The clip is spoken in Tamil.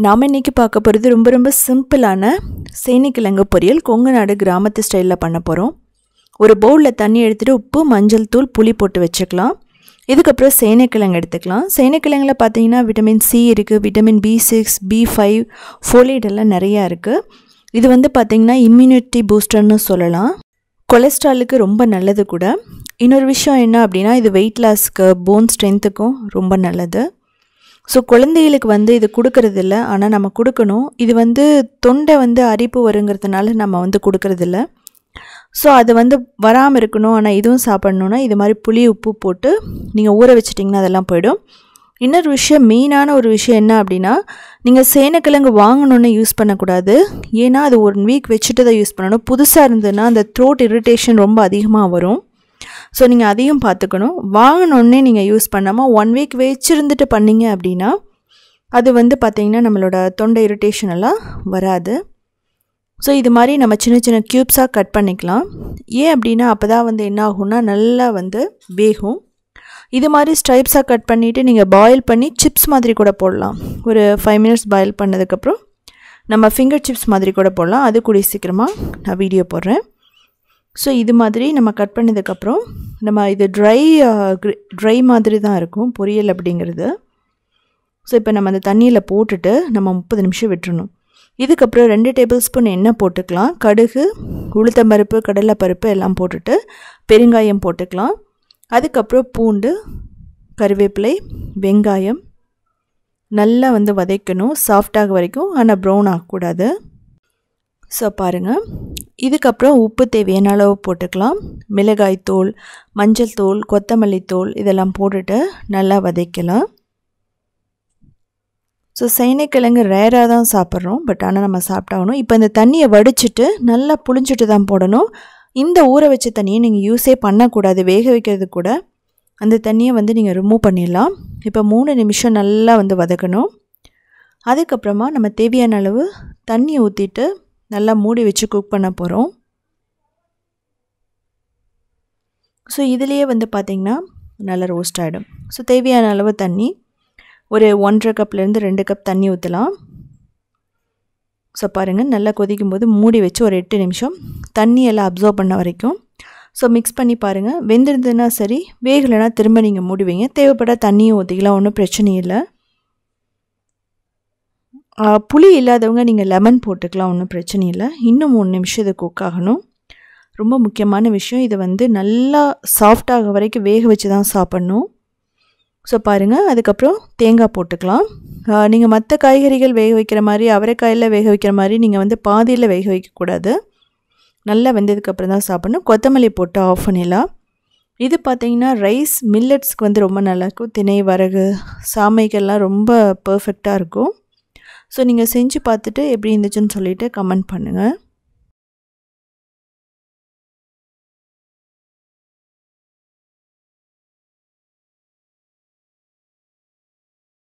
நாம் இன்றைக்கி பார்க்க போகிறது ரொம்ப சிம்பிளான சேனைக்கிழங்கு பொரியல் கொங்குநாடு கிராமத்து ஸ்டைலில் பண்ண போகிறோம். ஒரு பவுலில் தண்ணி எடுத்துகிட்டு உப்பு, மஞ்சள் தூள், புளி போட்டு வச்சுக்கலாம். இதுக்கப்புறம் சேனைக்கிழங்கு எடுத்துக்கலாம். சேனைக்கிழங்கில் பார்த்தீங்கன்னா விட்டமின் சி இருக்குது, விட்டமின் B6, B5, ஃபோலேட் எல்லாம் நிறையா இருக்குது. இது பார்த்திங்கன்னா இம்யூனிட்டி பூஸ்டர்னு சொல்லலாம். கொலஸ்ட்ராலுக்கு ரொம்ப நல்லது கூட. இன்னொரு விஷயம் என்ன அப்படின்னா, இது வெயிட் லாஸ்க்கு, போன் ஸ்ட்ரென்த்துக்கும் ரொம்ப நல்லது. ஸோ குழந்தைகளுக்கு இது கொடுக்கறதில்ல, ஆனால் நம்ம கொடுக்கணும். இது தொண்டை அரிப்பு வருங்கிறதுனால நம்ம கொடுக்கறதில்ல. ஸோ அது வராமல் இருக்கணும், ஆனால் இதுவும் சாப்பிட்ணுன்னா இது மாதிரி புளி உப்பு போட்டு நீங்கள் ஊற வச்சிட்டிங்கன்னா அதெல்லாம் போயிடும். இன்னொரு விஷயம், மெயினான ஒரு விஷயம் என்ன அப்படின்னா, நீங்கள் சேனைக்கிழங்கு வாங்கணுன்னு யூஸ் பண்ணக்கூடாது. ஏன்னா அது 1 வீக் வச்சுட்டு தான் யூஸ் பண்ணணும். புதுசாக இருந்ததுன்னா அந்த த்ரோட் இரிட்டேஷன் ரொம்ப அதிகமாக வரும். ஸோ நீங்கள் அதையும் பார்த்துக்கணும். வாங்கினோடனே நீங்கள் யூஸ் பண்ணாமல் 1 வீக் வச்சுருந்துட்டு பண்ணிங்க அப்படின்னா அது பார்த்திங்கன்னா நம்மளோட தொண்டை இரிட்டேஷன் எல்லாம் வராது. ஸோ இது மாதிரி நம்ம சின்ன சின்ன க்யூப்ஸாக கட் பண்ணிக்கலாம். ஏன் அப்படின்னா அப்போ தான் என்ன ஆகும்னா நல்லா வேகும். இது மாதிரி ஸ்ட்ரைப்ஸாக கட் பண்ணிவிட்டு நீங்கள் பாயில் பண்ணி சிப்ஸ் மாதிரி கூட போடலாம். ஒரு 5 மினிட்ஸ் பாயில் பண்ணதுக்கப்புறம் நம்ம ஃபிங்கர் சிப்ஸ் மாதிரி கூட போடலாம். அது கூடிய சீக்கிரமாக நான் வீடியோ போடுறேன். ஸோ இது மாதிரி நம்ம கட் பண்ணதுக்கப்புறம் நம்ம இது ட்ரை மாதிரி தான் இருக்கும் பொரியல் அப்படிங்கிறது. ஸோ இப்போ நம்ம அந்த தண்ணியில் போட்டுட்டு நம்ம 30 நிமிஷம் விட்டுறணும். இதுக்கப்புறம் 2 டேபிள் ஸ்பூன் எண்ணெய் போட்டுக்கலாம். கடுகு, உளுத்தம்பருப்பு, கடலைப்பருப்பு எல்லாம் போட்டுட்டு பெருங்காயம் போட்டுக்கலாம். அதுக்கப்புறம் பூண்டு, கருவேப்பிலை, வெங்காயம் நல்லா வதக்கணும் சாஃப்டாக வரைக்கும், ஆனால் ப்ரௌன் ஆகக்கூடாது. ஸோ பாருங்கள், இதுக்கப்புறம் உப்பு தேவையான அளவு போட்டுக்கலாம். மிளகாய் தூள், மஞ்சள் தூள், கொத்தமல்லி தூள் இதெல்லாம் போட்டுட்டு நல்லா வதக்கலாம். ஸோ சேனைக்கிழங்கு ரேராக தான் சாப்பிட்றோம், பட் ஆனால் நம்ம சாப்பிட்டாகணும். இப்போ இந்த தண்ணியை வடிச்சிட்டு நல்லா புளிஞ்சிட்டு தான் போடணும். இந்த ஊற வச்ச தண்ணியை நீங்கள் யூஸே பண்ணக்கூடாது. வேக வைக்கிறது கூட அந்த தண்ணியை நீங்கள் ரிமூவ் பண்ணிடலாம். இப்போ 3 நிமிஷம் நல்லா வதக்கணும். அதுக்கப்புறமா நம்ம தேவையான அளவு தண்ணி ஊற்றிட்டு நல்லா மூடி வச்சு குக் பண்ண போகிறோம். ஸோ இதுலேயே பார்த்திங்கன்னா நல்லா ரோஸ்ட் ஆகிடும். ஸோ தேவையான அளவு தண்ணி ஒரு 1.5 கப்லேருந்து 2 கப் தண்ணி ஊற்றலாம். ஸோ பாருங்கள், நல்லா கொதிக்கும் போது மூடி வச்சு ஒரு 8 நிமிஷம் தண்ணி எல்லாம் அப்சர்வ் பண்ண வரைக்கும் ஸோ மிக்ஸ் பண்ணி பாருங்கள். வெந்திருந்ததுன்னா சரி, வேகலைன்னா திரும்ப நீங்கள் மூடி வைங்க. தேவைப்பட தண்ணியும் ஊற்றிக்கலாம், ஒன்றும் பிரச்சனை இல்லை. புளி இல்லாதவங்க நீங்கள் லெமன் போட்டுக்கலாம், ஒன்றும் பிரச்சனை இல்லை. இன்னும் 3 நிமிஷம் இது குக் ஆகணும். ரொம்ப முக்கியமான விஷயம், இது நல்லா சாஃப்டாக வரைக்கும் வேக வச்சு தான் சாப்பிட்ணும். ஸோ பாருங்கள், அதுக்கப்புறம் தேங்காய் போட்டுக்கலாம். நீங்கள் மற்ற காய்கறிகள் வேக வைக்கிற மாதிரி, அவரைக்காயில் வேக வைக்கிற மாதிரி நீங்கள் பாதியில் வேக வைக்கக்கூடாது. நல்லா வெந்ததுக்கப்புறம் தான் சாப்பிட்ணும். கொத்தமல்லி போட்டு ஆஃப் பண்ணிடலாம். இது பார்த்திங்கன்னா ரைஸ், மில்லட்ஸ்க்கு ரொம்ப நல்லாயிருக்கும். திணை, வரகு, சாமைக்கெல்லாம் ரொம்ப பர்ஃபெக்டாக இருக்கும். ஸோ நீங்கள் செஞ்சு பார்த்துட்டு எப்படி இருந்துச்சுன்னு சொல்லிவிட்டு கமெண்ட் பண்ணுங்கள்.